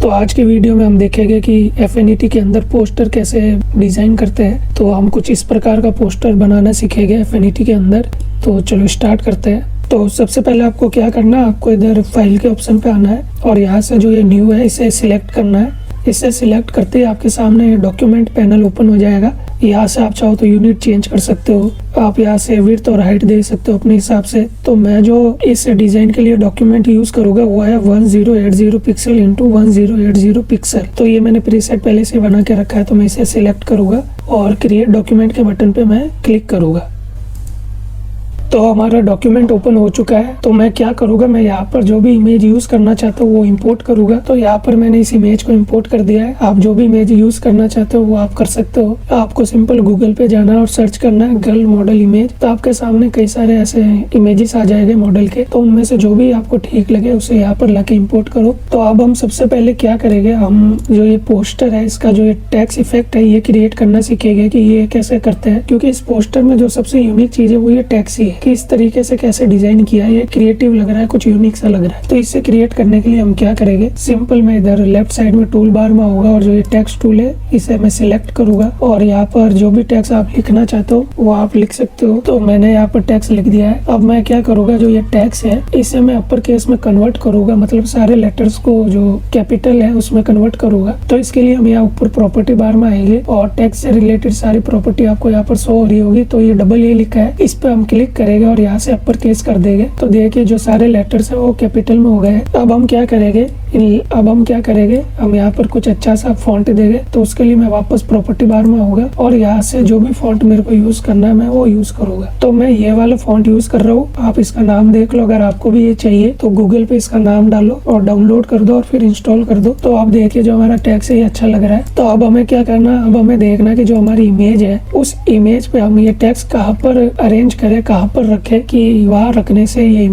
तो आज की वीडियो में हम देखेंगे कि एफिनिटी के अंदर पोस्टर कैसे डिज़ाइन करते हैं। तो हम कुछ इस प्रकार का पोस्टर बनाना सीखेंगे एफिनिटी के अंदर। तो चलो स्टार्ट करते हैं। तो सबसे पहले आपको क्या करना है, आपको इधर फाइल के ऑप्शन पे आना है और यहाँ से जो ये न्यू है इसे सिलेक्ट करना है। इसे सिलेक्ट करते ही आपके सामने डॉक्यूमेंट पैनल ओपन हो जाएगा। यहाँ से आप चाहो तो यूनिट चेंज कर सकते हो, आप यहाँ से विड्थ और हाइट दे सकते हो अपने हिसाब से। तो मैं जो इस डिजाइन के लिए डॉक्यूमेंट यूज करूंगा वो है 1080 पिक्सल इंटू 1080 पिक्सल। तो ये मैंने प्रीसेट पहले से बना के रखा है, तो मैं इसे सिलेक्ट करूंगा और क्रिएट डॉक्यूमेंट के बटन पे मैं क्लिक करूंगा। तो हमारा डॉक्यूमेंट ओपन हो चुका है। तो मैं क्या करूंगा, मैं यहाँ पर जो भी इमेज यूज करना चाहता हूँ वो इंपोर्ट करूंगा। तो यहाँ पर मैंने इस इमेज को इंपोर्ट कर दिया है। आप जो भी इमेज यूज करना चाहते हो वो आप कर सकते हो। आपको सिंपल गूगल पे जाना है और सर्च करना है गर्ल मॉडल इमेज। तो आपके सामने कई सारे ऐसे इमेजेस आ जाएंगे मॉडल के, तो उनमें से जो भी आपको ठीक लगे उसे यहाँ पर लाके इम्पोर्ट करो। तो अब हम सबसे पहले क्या करेंगे, हम जो ये पोस्टर है इसका जो ये टेक्स्ट इफेक्ट है ये क्रिएट करना सीखेंगे कि ये कैसे करते हैं। क्योंकि इस पोस्टर में जो सबसे यूनिक चीज है वो ये टेक्स्ट ही है कि इस तरीके से कैसे डिजाइन किया है। ये क्रिएटिव लग रहा है, कुछ यूनिक सा लग रहा है। तो इसे क्रिएट करने के लिए हम क्या करेंगे, सिंपल मैं इधर लेफ्ट साइड में टूल बार में होगा और जो ये टेक्स्ट टूल है इसे मैं सिलेक्ट करूंगा और यहाँ पर जो भी टेक्स्ट आप लिखना चाहते हो वो आप लिख सकते हो। तो मैंने यहाँ पर टेक्स्ट लिख दिया है। अब मैं क्या करूंगा, जो ये टेक्स्ट है इसे मैं अपर केस में कन्वर्ट करूंगा, मतलब सारे लेटर्स को जो कैपिटल है उसमें कन्वर्ट करूंगा। तो इसके लिए हम यहाँ ऊपर प्रॉपर्टी बार में आएंगे और टेक्स्ट से रिलेटेड सारी प्रॉपर्टी आपको यहाँ पर शो हो रही होगी। तो ये डबल ए लिखा है, इस पे हम क्लिक करेंगे और यहाँ से अपर केस कर देंगे। तो देखिए जो सारे लेटर्स है वो कैपिटल में हो गए। अब हम क्या करेंगे, हम यहाँ पर कुछ अच्छा सा फॉन्ट देंगे। तो उसके लिए मैं वापस प्रॉपर्टी बार में आऊंगा और यहाँ से जो भी फॉन्ट मेरे को यूज करना है मैं वो यूज करूंगा। तो मैं ये वाला फॉन्ट यूज कर रहा हूँ, आप इसका नाम देख लो। अगर आपको भी ये चाहिए तो गूगल पे इसका नाम डालो और डाउनलोड कर दो और फिर इंस्टॉल कर दो। तो आप देखिए जो हमारा टेक्स्ट है ये अच्छा लग रहा है। तो अब हमें क्या करना, अब हमें देखना कि जो हमारी इमेज है उस इमेज पे हम ये टेक्स्ट कहाँ पर अरेंज करें, कहाँ पर रखें कि वहाँ रखने से ये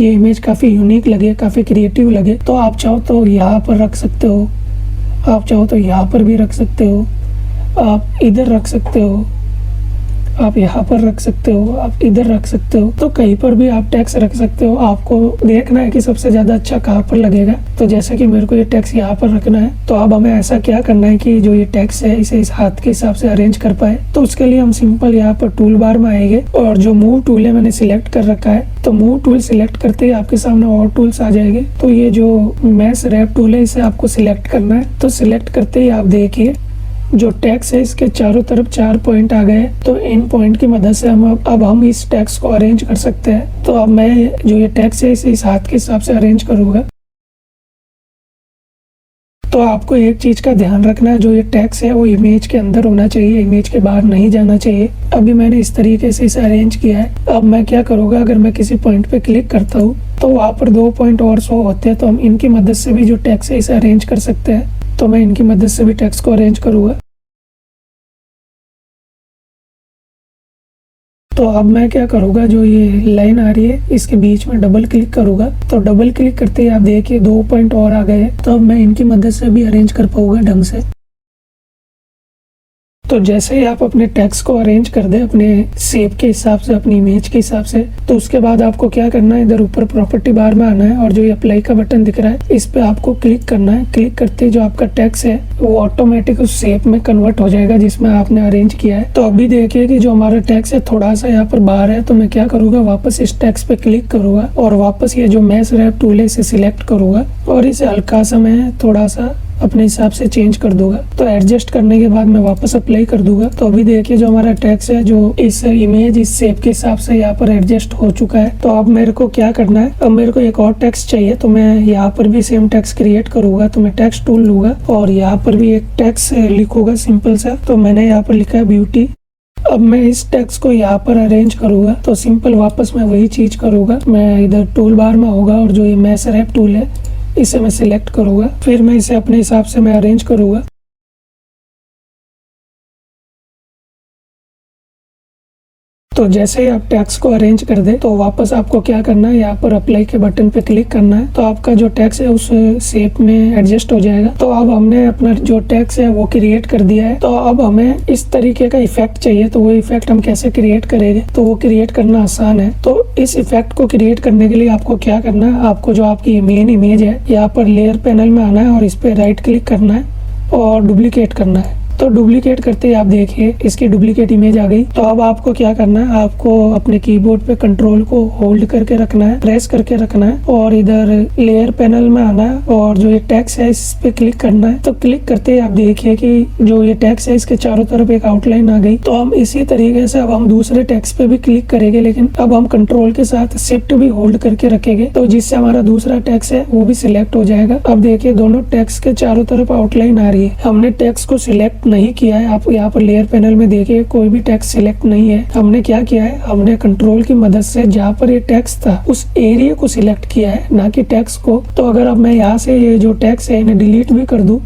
इमेज काफी यूनिक लगे, काफी क्रिएटिव लगे। तो आप चाहो तो यहाँ पर रख सकते हो, आप चाहो तो यहाँ पर भी रख सकते हो, आप इधर रख सकते हो, आप यहाँ पर रख सकते हो, आप इधर रख सकते हो। तो कहीं पर भी आप टैक्स रख सकते हो। आपको देखना है कि सबसे ज्यादा अच्छा कहाँ पर लगेगा। तो जैसे कि मेरे को ये टैक्स यहाँ पर रखना है, तो अब हमें ऐसा क्या करना है कि जो ये टैक्स है इसे इस हाथ के हिसाब से अरेंज कर पाए। तो उसके लिए हम सिंपल यहाँ पर टूल बार में आएंगे और जो मूव टूल है मैंने सिलेक्ट कर रखा है। तो मूव टूल सिलेक्ट करते ही आपके सामने और टूल्स आ जाएंगे। तो ये जो मैश रैप टूल है इसे आपको सिलेक्ट करना है। तो सिलेक्ट करते ही आप देखिए जो टैक्स है इसके चारों तरफ 4 पॉइंट आ गए। तो इन पॉइंट की मदद से हम इस टैक्स को अरेंज कर सकते हैं। तो अब मैं जो ये टैक्स है इसे इस हाथ के हिसाब से अरेंज करूंगा। तो आपको एक चीज का ध्यान रखना है, जो ये टैक्स है वो इमेज के अंदर होना चाहिए, इमेज के बाहर नहीं जाना चाहिए। अभी मैंने इस तरीके से इसे अरेंज किया है। अब मैं क्या करूंगा, अगर मैं किसी पॉइंट पे क्लिक करता हूँ तो वहाँ पर 2 पॉइंट और शो होते हैं। तो हम इनकी मदद से भी जो टैक्स है इसे अरेंज कर सकते हैं। तो मैं इनकी मदद से भी टैक्स को अरेंज करूंगा। तो अब मैं क्या करूंगा, जो ये लाइन आ रही है इसके बीच में डबल क्लिक करूंगा। तो डबल क्लिक करते ही आप देखिए 2 पॉइंट और आ गए। तो अब मैं इनकी मदद से भी अरेंज कर पाऊंगा ढंग से। तो जैसे ही आप अपने टेक्स्ट को अरेंज कर दे अपने शेप के हिसाब से, अपनी इमेज के हिसाब से, तो उसके बाद आपको क्या करना है, इधर ऊपर प्रॉपर्टी बार में आना है और जो ये अप्लाई का बटन दिख रहा है इस पे आपको क्लिक करना है। क्लिक करते ही जो आपका टेक्स्ट है वो ऑटोमेटिक उस शेप में कन्वर्ट हो जाएगा जिसमें आपने अरेंज किया है। तो अभी देखिए कि जो हमारा टेक्स्ट है थोड़ा सा यहाँ पर बाहर है। तो मैं क्या करूंगा, वापस इस टेक्स्ट पे क्लिक करूंगा और वापस ये जो मैश रैप टूल है इसे सिलेक्ट करूंगा और इसे हल्का सा मैं थोड़ा सा अपने हिसाब से चेंज कर दूंगा। तो एडजस्ट करने के बाद मैं वापस अप्लाई कर दूंगा। तो अभी देखिए जो हमारा टेक्स्ट है जो इस इमेज इस शेप के हिसाब से यहाँ पर एडजस्ट हो चुका है। तो अब मेरे को क्या करना है, अब मेरे को एक और टेक्स्ट चाहिए। तो मैं यहाँ पर भी सेम टेक्स्ट क्रिएट करूंगा। तो मैं टेक्स्ट टूल लूंगा और यहाँ पर भी एक टेक्स्ट लिखूंगा सिंपल सा। तो मैंने यहाँ पर लिखा है ब्यूटी। अब मैं इस टेक्स्ट को यहाँ पर अरेंज करूंगा। तो सिंपल वापस मैं वही चीज करूंगा। मैं इधर टूल बार में होगा और जो ये मैश रैप टूल है इसे मैं सिलेक्ट करूंगा। फिर मैं इसे अपने हिसाब से मैं अरेंज करूंगा। तो जैसे ही आप टेक्स्ट को अरेंज कर दे तो वापस आपको क्या करना है, यहाँ पर अप्लाई के बटन पे क्लिक करना है, तो आपका जो टेक्स्ट है उस शेप में एडजस्ट हो जाएगा। तो अब हमने अपना जो टेक्स्ट है वो क्रिएट कर दिया है। तो अब हमें इस तरीके का इफेक्ट चाहिए, तो वो इफेक्ट हम कैसे क्रिएट करेंगे, तो वो क्रिएट करना आसान है। तो इस इफेक्ट को क्रिएट करने के लिए आपको क्या करना है, आपको जो आपकी मेन इमेज है यहाँ पर लेयर पैनल में आना है और इस पे राइट क्लिक करना है और डुप्लीकेट करना है। तो डुप्लीकेट करते ही आप देखिए इसकी डुप्लीकेट इमेज आ गई। तो अब आपको क्या करना है, आपको अपने कीबोर्ड पे कंट्रोल को होल्ड करके रखना है, प्रेस करके रखना है और इधर लेयर पैनल में आना है और जो ये टेक्स्ट है इस पे क्लिक करना है। तो क्लिक करते ही आप देखिए कि जो ये टेक्स्ट है इसके चारों तरफ एक आउटलाइन आ गई। तो हम इसी तरीके से अब हम दूसरे टेक्स्ट पे भी क्लिक करेंगे, लेकिन अब हम कंट्रोल के साथ शिफ्ट भी होल्ड करके रखेंगे, तो जिससे हमारा दूसरा टेक्स्ट है वो भी सिलेक्ट हो जाएगा। अब देखिए दोनों टेक्स्ट के चारों तरफ आउटलाइन आ रही है। हमने टेक्स्ट को सिलेक्ट नहीं किया है, आप यहाँ पर लेयर पैनल में देखिए कोई भी टेक्स्ट सिलेक्ट नहीं है। हमने क्या किया है, हमने कंट्रोल की मदद से जहाँ पर ये टेक्स्ट था उस एरिया को सिलेक्ट किया है, ना कि टेक्स्ट को। तो अगर अब मैं यहाँ से ये जो टेक्स्ट है इन्हें डिलीट भी कर दूं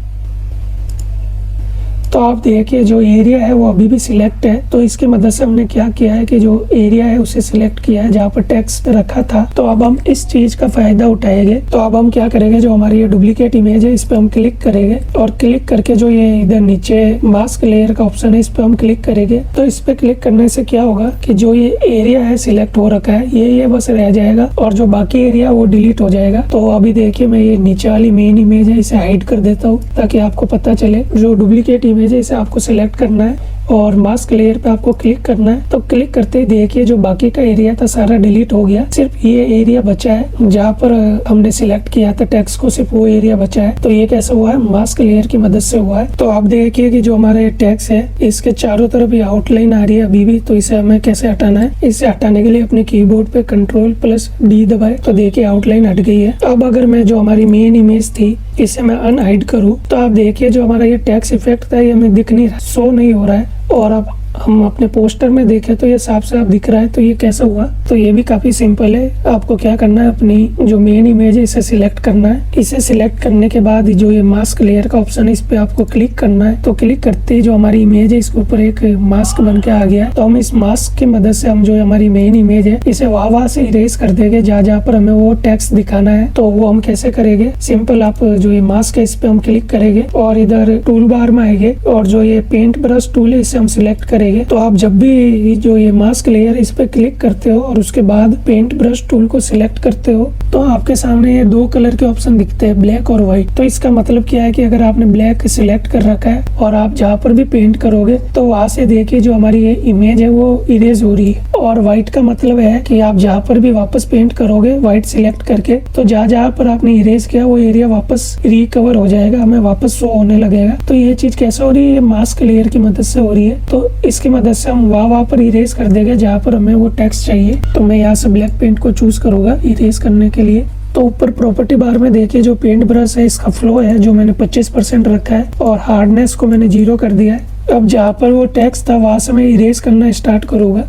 तो आप देखिए जो एरिया है वो अभी भी सिलेक्ट है। तो इसकी मदद से हमने क्या किया है कि जो एरिया है उसे सिलेक्ट किया है जहाँ पर टेक्स्ट रखा था। तो अब हम इस चीज का फायदा उठाएंगे। तो अब हम क्या करेंगे, जो हमारी ये डुप्लीकेट इमेज है इस पे हम क्लिक करेंगे और क्लिक करके जो ये इधर नीचे मास्क लेयर का ऑप्शन है इस पे हम क्लिक करेंगे। तो इस पे क्लिक करने से क्या होगा कि जो ये एरिया है सिलेक्ट हो रखा है ये बस रह जाएगा और जो बाकी एरिया वो डिलीट हो जाएगा। तो अभी देखिए मैं ये नीचे वाली मेन इमेज है इसे हाइड कर देता हूँ ताकि आपको पता चले। जो डुप्लीकेट इमेज है इसे आपको सिलेक्ट करना है और मास्क लेयर पे आपको क्लिक करना है। तो क्लिक करते ही देखिए जो बाकी का एरिया था सारा डिलीट हो गया, सिर्फ ये एरिया बचा है जहाँ पर हमने सिलेक्ट किया था टेक्स्ट को, सिर्फ वो एरिया बचा है। तो ये कैसे हुआ है, मास्क लेयर की मदद से हुआ है। तो आप देखिए कि जो हमारा ये टेक्स्ट है इसके चारों तरफ ये आउटलाइन आ रही है अभी भी। तो इसे हमें कैसे हटाना है, इसे हटाने के लिए अपने कीबोर्ड पे Ctrl+D दबाए तो देखिए आउटलाइन हट गई है। अब अगर मैं जो हमारी मेन इमेज थी इसे मैं अनहाइड करूँ तो आप देखिए जो हमारा ये टेक्स्ट इफेक्ट था ये हमें दिख नहीं रहा, शो नहीं हो रहा है। और अब हम अपने पोस्टर में देखें तो ये साफ साफ दिख रहा है। तो ये कैसे हुआ, तो ये भी काफी सिंपल है। आपको क्या करना है, अपनी जो मेन इमेज है इसे सिलेक्ट करना है। इसे सिलेक्ट करने के बाद जो ये मास्क लेयर का ऑप्शन है इस पे आपको क्लिक करना है। तो क्लिक करते ही जो हमारी इमेज है इसके ऊपर एक मास्क बन के आ गया है। तो हम इस मास्क की मदद से हम जो हमारी मेन इमेज है इसे वहां से इरेज कर देंगे जहाँ पर हमें वो टेक्स्ट दिखाना है। तो वो हम कैसे करेंगे, सिंपल आप जो ये मास्क है इस पे हम क्लिक करेंगे और इधर टूल बार में आएंगे और जो ये पेंट ब्रश टूल है इसे हम सिलेक्ट करेंगे। तो आप जब भी जो ये मास्क लेयर इस पे क्लिक करते हो और उसके बाद पेंट ब्रश टूल को सिलेक्ट करते हो तो आपके सामने ये दो कलर के ऑप्शन दिखते हैं, ब्लैक और व्हाइट। तो इसका मतलब क्या है कि अगर आपने ब्लैक सिलेक्ट कर रखा है और आप जहाँ पर भी पेंट करोगे तो वहां से देखिए जो हमारी ये इमेज है वो इरेज हो रही है। और व्हाइट का मतलब है कि आप जहाँ पर भी वापस पेंट करोगे व्हाइट सिलेक्ट करके तो जहाँ पर आपने इरेज किया वो एरिया वापस रिकवर हो जाएगा, हमें वापस शो होने लगेगा। तो ये चीज कैसे हो रही है, मास्क लेयर की मदद से हो रही है। तो इसकी मदद से हम वहाँ पर इरेज कर देंगे जहाँ पर हमें वो टेक्स्ट चाहिए। तो मैं यहाँ से ब्लैक पेंट को चूज करूंगा इरेज करने के लिए। तो ऊपर प्रॉपर्टी बार में देखिए जो पेंट ब्रश है इसका फ्लो है जो मैंने 25% रखा है और हार्डनेस को मैंने 0 कर दिया है। अब जहाँ पर वो टेक्स्ट था वहां से मैं इरेज करना स्टार्ट करूंगा।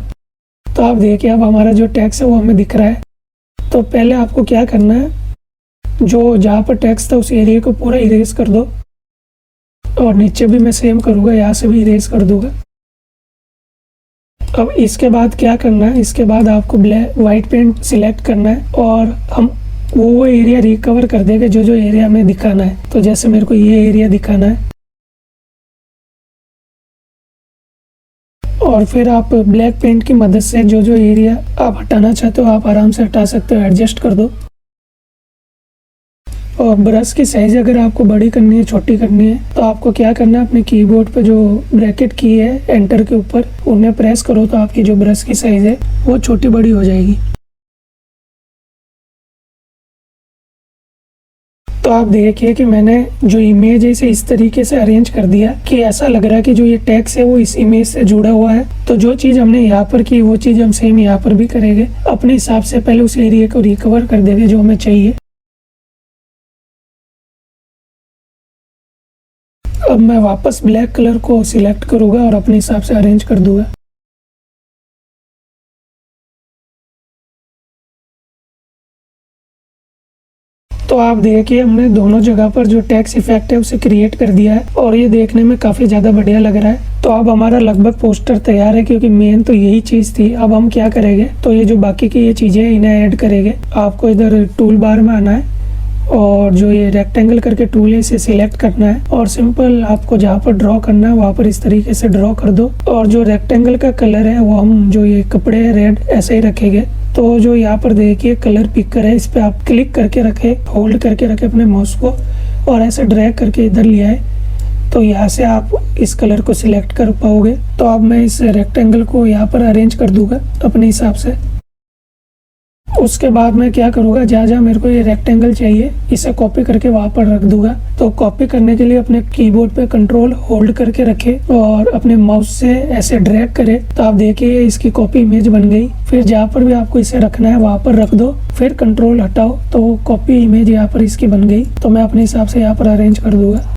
तो आप देखिए अब हमारा जो टेक्स्ट है वो हमें दिख रहा है। तो पहले आपको क्या करना है, जो जहाँ पर टेक्स्ट था उस एरिया को पूरा इरेज कर दो और नीचे भी मैं सेम करूंगा, यहाँ से भी इरेज कर दूंगा। अब इसके बाद क्या करना है, इसके बाद आपको ब्लैक व्हाइट पेंट सिलेक्ट करना है और हम वो एरिया रिकवर कर देंगे जो एरिया में दिखाना है। तो जैसे मेरे को ये एरिया दिखाना है और फिर आप ब्लैक पेंट की मदद से जो एरिया आप हटाना चाहते हो आप आराम से हटा सकते हो, एडजस्ट कर दो। और ब्रश की साइज अगर आपको बड़ी करनी है छोटी करनी है तो आपको क्या करना है, अपने कीबोर्ड पे जो ब्रैकेट की है एंटर के ऊपर उन्हें प्रेस करो तो आपकी जो ब्रश की साइज है वो छोटी बड़ी हो जाएगी। तो आप देखिए कि मैंने जो इमेज है इसे इस तरीके से अरेंज कर दिया कि ऐसा लग रहा है कि जो ये टेक्स्ट है वो इस इमेज से जुड़ा हुआ है। तो जो चीज हमने यहाँ पर की वो चीज हम सेम यहाँ पर भी करेंगे। अपने हिसाब से पहले उस एरिया को रिकवर कर देंगे जो हमें चाहिए। अब मैं वापस ब्लैक कलर को सिलेक्ट करूंगा और अपने हिसाब से अरेंज कर दूंगा। तो आप देखिए हमने दोनों जगह पर जो टेक्स्ट इफेक्ट है उसे क्रिएट कर दिया है और ये देखने में काफी ज्यादा बढ़िया लग रहा है। तो अब हमारा लगभग पोस्टर तैयार है, क्योंकि मेन तो यही चीज़ थी। अब हम क्या करेंगे, तो ये जो बाकी की ये चीज़ें इन्हें ऐड करेंगे। आपको इधर टूल बार में आना है और जो ये रेक्टेंगल करके टूल है इसे सिलेक्ट करना है और सिंपल आपको जहाँ पर ड्रॉ करना है वहाँ पर इस तरीके से ड्रॉ कर दो। और जो रेक्टेंगल का कलर है वो हम जो ये कपड़े है रेड ऐसे ही रखेंगे। तो जो यहाँ पर देखिए कलर पिकर है, इस पे आप क्लिक करके रखे, होल्ड करके रखे अपने माउस को और ऐसे ड्रैग करके इधर लिया है, तो यहाँ से आप इस कलर को सिलेक्ट कर पाओगे। तो अब मैं इस रेक्टेंगल को यहाँ पर अरेंज कर दूंगा अपने हिसाब से। उसके बाद मैं क्या करूँगा, जहाँ जहाँ मेरे को ये रेक्टेंगल चाहिए इसे कॉपी करके वहाँ पर रख दूंगा। तो कॉपी करने के लिए अपने कीबोर्ड पे कंट्रोल होल्ड करके रखे और अपने माउस से ऐसे ड्रैग करे, तो आप देखिए इसकी कॉपी इमेज बन गई। फिर जहाँ पर भी आपको इसे रखना है वहाँ पर रख दो, फिर कंट्रोल हटाओ तो कॉपी इमेज यहाँ पर इसकी बन गई। तो मैं अपने हिसाब से यहाँ पर अरेंज कर दूंगा।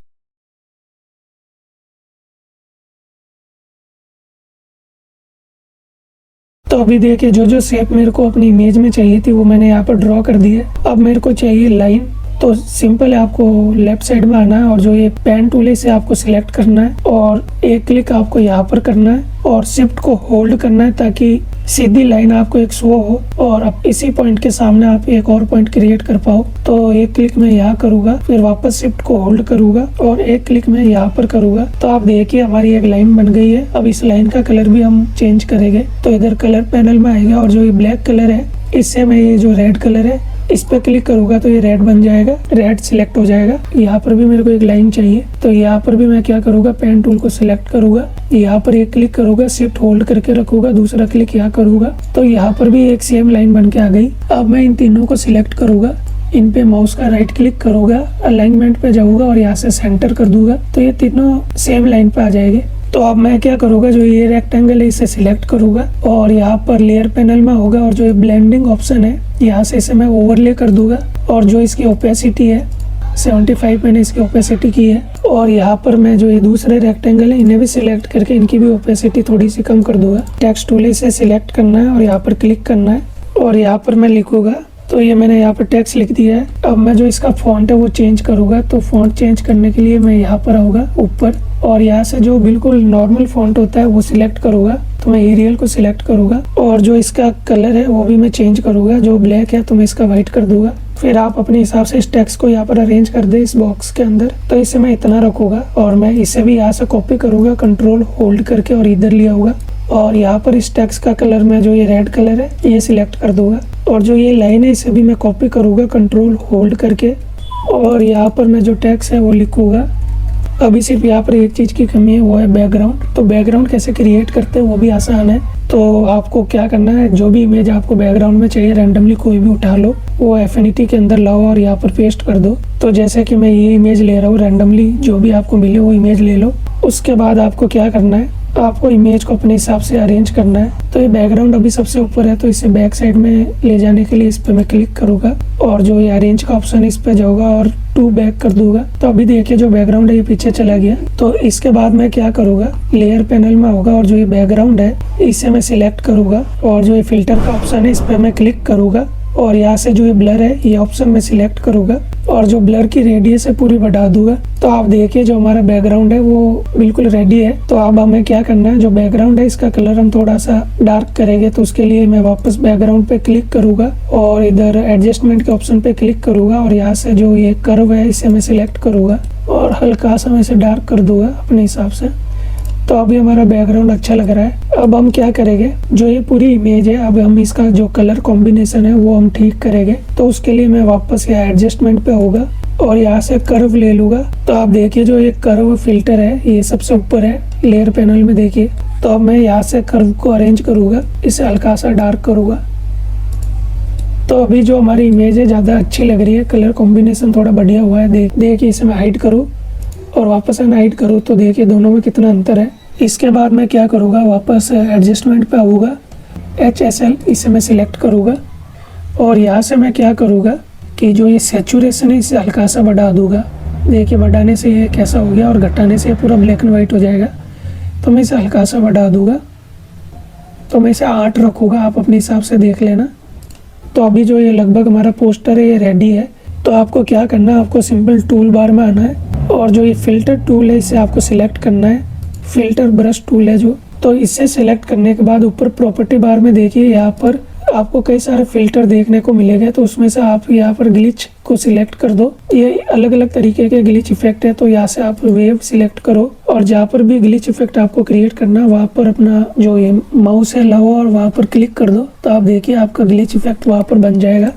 तो अभी देखिए जो जो शेप मेरे को अपनी इमेज में चाहिए थी वो मैंने यहाँ पर ड्रॉ कर दी है। अब मेरे को चाहिए लाइन, तो सिंपल है, आपको लेफ्ट साइड में आना है और जो ये पेन टूल है इसे आपको सिलेक्ट करना है और एक क्लिक आपको यहाँ पर करना है और शिफ्ट को होल्ड करना है ताकि सीधी लाइन आपको एक शो हो और अब इसी पॉइंट के सामने आप एक और पॉइंट क्रिएट कर पाओ। तो एक क्लिक में यहाँ करूंगा, फिर वापस शिफ्ट को होल्ड करूंगा और एक क्लिक में यहाँ पर करूंगा। तो आप देखिए हमारी एक लाइन बन गई है। अब इस लाइन का कलर भी हम चेंज करेंगे। तो इधर कलर पैनल में आएगा और जो ये ब्लैक कलर है इससे मैं ये जो रेड कलर है इस पे क्लिक करूंगा तो ये रेड बन जाएगा, रेड सिलेक्ट हो जाएगा। यहाँ पर भी मेरे को एक लाइन चाहिए, तो यहाँ पर भी मैं क्या करूंगा, पेन टूल को सिलेक्ट करूंगा, यहाँ पर एक क्लिक करूंगा, शिफ्ट होल्ड करके रखूंगा, दूसरा क्लिक यहाँ करूंगा, तो यहाँ पर भी एक सेम लाइन बन के आ गई। अब मैं इन तीनों को सिलेक्ट करूंगा, इन पे माउस का राइट क्लिक करूंगा, अलाइनमेंट पे जाऊंगा और यहाँ से सेंटर कर दूंगा, तो ये तीनों सेम लाइन पे आ जाएंगे। तो अब मैं क्या करूंगा, जो ये रेक्टेंगल है इसे सिलेक्ट करूंगा और यहाँ पर लेयर पैनल में होगा और जो ये ब्लेंडिंग ऑप्शन है यहाँ से इसे मैं ओवरले कर दूंगा और जो इसकी ओपेसिटी है 75 मैंने इसकी ओपेसिटी की है और यहाँ पर मैं जो ये दूसरे रेक्टेंगल है इन्हें भी सिलेक्ट करके इनकी भी ओपेसिटी थोड़ी सी कम कर दूंगा। टेक्स्ट टूल से सिलेक्ट करना है और यहाँ पर क्लिक करना है और यहाँ पर मैं लिखूंगा, तो ये मैंने यहाँ पर टेक्स्ट लिख दिया है। अब मैं जो इसका फॉन्ट है वो चेंज करूंगा, तो फॉन्ट चेंज करने के लिए मैं यहाँ पर आऊँगा ऊपर और यहाँ से जो बिल्कुल नॉर्मल फॉन्ट होता है वो सिलेक्ट करूंगा, तो मैं एरियल को सिलेक्ट करूंगा और जो इसका कलर है वो भी मैं चेंज करूंगा, जो ब्लैक है तो मैं इसका व्हाइट कर दूंगा। फिर आप अपने हिसाब से इस टेक्स्ट को यहाँ पर अरेंज कर दे इस बॉक्स के अंदर, तो इसे मैं इतना रखूंगा और मैं इसे भी यहाँ से कॉपी करूंगा कंट्रोल होल्ड करके और इधर ले आऊंगा और यहाँ पर इस टेक्स्ट का कलर में जो ये रेड कलर है ये सिलेक्ट कर दूंगा और जो ये लाइन है इसे भी मैं कॉपी करूंगा कंट्रोल होल्ड करके और यहाँ पर मैं जो टेक्स्ट है वो लिखूंगा। अभी सिर्फ यहाँ पर एक चीज़ की कमी है, वो है बैकग्राउंड। तो बैकग्राउंड कैसे क्रिएट करते हैं वो भी आसान है। तो आपको क्या करना है, जो भी इमेज आपको बैकग्राउंड में चाहिए रैंडमली कोई भी उठा लो, वो एफिनिटी के अंदर लाओ और यहाँ पर पेस्ट कर दो। तो जैसे कि मैं ये इमेज ले रहा हूँ, रैंडमली जो भी आपको मिले वो इमेज ले लो। उसके बाद आपको क्या करना है, आपको इमेज को अपने हिसाब से अरेंज करना है। तो ये बैकग्राउंड अभी सबसे ऊपर है, तो इसे बैक साइड में ले जाने के लिए इस पे मैं क्लिक करूंगा और जो ये अरेंज का ऑप्शन है इस पे जाऊंगा और टू बैक कर दूंगा। तो अभी देखिए जो बैकग्राउंड है ये पीछे चला गया। तो इसके बाद मैं क्या करूंगा, लेयर पैनल में होगा और जो ये बैकग्राउंड है इसे मैं सिलेक्ट करूंगा और जो ये फिल्टर का ऑप्शन है इस पे मैं क्लिक करूंगा और यहाँ से जो ये ब्लर है ये ऑप्शन में सिलेक्ट करूंगा और जो ब्लर की रेडियस है पूरी बढ़ा दूंगा। तो आप देखिए जो हमारा बैकग्राउंड है वो बिल्कुल रेडी है। तो अब हमें क्या करना है, जो बैकग्राउंड है इसका कलर हम थोड़ा सा डार्क करेंगे, तो उसके लिए मैं वापस बैकग्राउंड पे क्लिक करूंगा और इधर एडजस्टमेंट के ऑप्शन पे क्लिक करूंगा और यहाँ से जो ये कर्व है इसे मैं सिलेक्ट करूंगा और हल्का सा मैं इसे डार्क कर दूंगा अपने हिसाब से। तो अभी हमारा बैकग्राउंड अच्छा लग रहा है। अब हम क्या करेंगे, जो ये पूरी इमेज है अब हम इसका जो कलर कॉम्बिनेशन है वो हम ठीक करेंगे। तो उसके लिए मैं वापस यहाँ एडजस्टमेंट पे होगा और यहाँ से कर्व ले लूंगा। तो आप देखिए जो ये कर्व फिल्टर है ये सबसे ऊपर है लेयर पैनल में, देखिए। तो अब मैं यहाँ से कर्व को अरेंज करूंगा, इसे हल्का सा डार्क करूंगा। तो अभी जो हमारी इमेज है ज़्यादा अच्छी लग रही है, कलर कॉम्बिनेशन थोड़ा बढ़िया हुआ है। देखिए इसे मैं हाइड करूँ और वापस हाइड करूँ तो देखिए दोनों में कितना अंतर है। इसके बाद मैं क्या करूँगा, वापस एडजस्टमेंट पे आऊँगा, HSL इसे मैं सिलेक्ट करूँगा और यहाँ से मैं क्या करूँगा कि जो ये सैचुरेशन है इसे हल्का सा बढ़ा दूँगा। देखिए बढ़ाने से ये कैसा हो गया और घटाने से पूरा ब्लैक एंड वाइट हो जाएगा। तो मैं इसे हल्का सा बढ़ा दूँगा, तो मैं इसे 8 रखूँगा, आप अपने हिसाब से देख लेना। तो अभी जो ये लगभग हमारा पोस्टर है ये रेडी है। तो आपको क्या करना है, आपको सिंपल टूल बार में आना है और जो ये फिल्टर टूल है इसे आपको सिलेक्ट करना है। फिल्टर ब्रश टूल है जो, तो इससे सिलेक्ट करने के बाद ऊपर प्रॉपर्टी बार में देखिए यहाँ पर आपको कई सारे फिल्टर देखने को मिलेंगे। तो उसमें से आप यहाँ पर ग्लिच को सिलेक्ट कर दो। ये अलग अलग तरीके के ग्लिच इफेक्ट है, तो यहाँ से आप वेव सिलेक्ट करो और जहाँ पर भी ग्लिच इफेक्ट आपको क्रिएट करना है वहाँ पर अपना जो ये माउस है लाओ और वहाँ पर क्लिक कर दो। तो आप देखिए आपका ग्लिच इफेक्ट वहाँ पर बन जाएगा।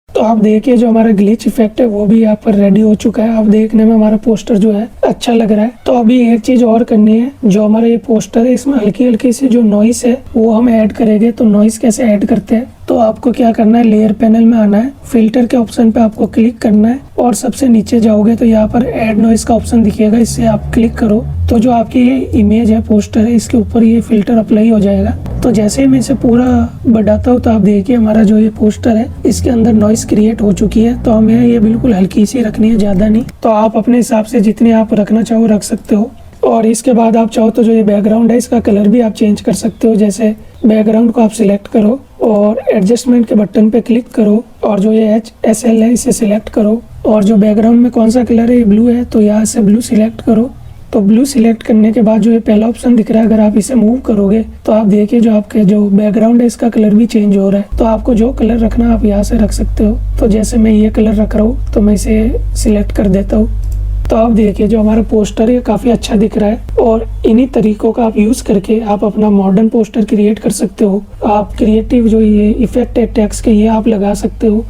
तो आप देखिए जो हमारा ग्लिच इफेक्ट है वो भी यहाँ पर रेडी हो चुका है। अब देखने में हमारा पोस्टर जो है अच्छा लग रहा है। तो अभी एक चीज और करनी है, जो हमारा ये पोस्टर है इसमें हल्की हल्की सी जो नॉइस है वो हम ऐड करेंगे। तो नॉइस कैसे ऐड करते हैं, तो आपको क्या करना है, लेयर पैनल में आना है, फिल्टर के ऑप्शन पे आपको क्लिक करना है और सबसे नीचे जाओगे तो यहाँ पर ऐड नॉइस का ऑप्शन दिखेगा, इससे आप क्लिक करो तो जो आपकी ये इमेज है पोस्टर है इसके ऊपर ये फिल्टर अप्लाई हो जाएगा। तो जैसे ही मैं इसे पूरा बढ़ाता हूँ तो आप देखिए हमारा जो ये पोस्टर है इसके अंदर नॉइस क्रिएट हो चुकी है। तो हमें ये बिल्कुल हल्की सी रखनी है, ज्यादा नहीं। तो आप अपने हिसाब से जितनी आप रखना चाहो रख सकते हो। और इसके बाद आप चाहो तो जो ये बैकग्राउंड है इसका कलर भी आप चेंज कर सकते हो। जैसे बैकग्राउंड को आप सिलेक्ट करो और एडजस्टमेंट के बटन पे क्लिक करो और जो ये HSL है इसे सिलेक्ट करो और जो बैकग्राउंड में कौन सा कलर है ये ब्लू है तो यहाँ से ब्लू सिलेक्ट करो। तो ब्लू सिलेक्ट करने के बाद जो ये पहला ऑप्शन दिख रहा है अगर आप इसे मूव करोगे तो आप देखिए जो आपके जो बैकग्राउंड है इसका कलर भी चेंज हो रहा है। तो आपको जो कलर रखना आप यहाँ से रख सकते हो। तो जैसे मैं ये कलर रख रहा हूँ तो मैं इसे सिलेक्ट कर देता हूँ। तो आप देखिए जो हमारा पोस्टर है काफ़ी अच्छा दिख रहा है और इन्हीं तरीकों का आप यूज़ करके आप अपना मॉडर्न पोस्टर क्रिएट कर सकते हो। आप क्रिएटिव जो ये इफेक्ट है टेक्स्ट के ये आप लगा सकते हो।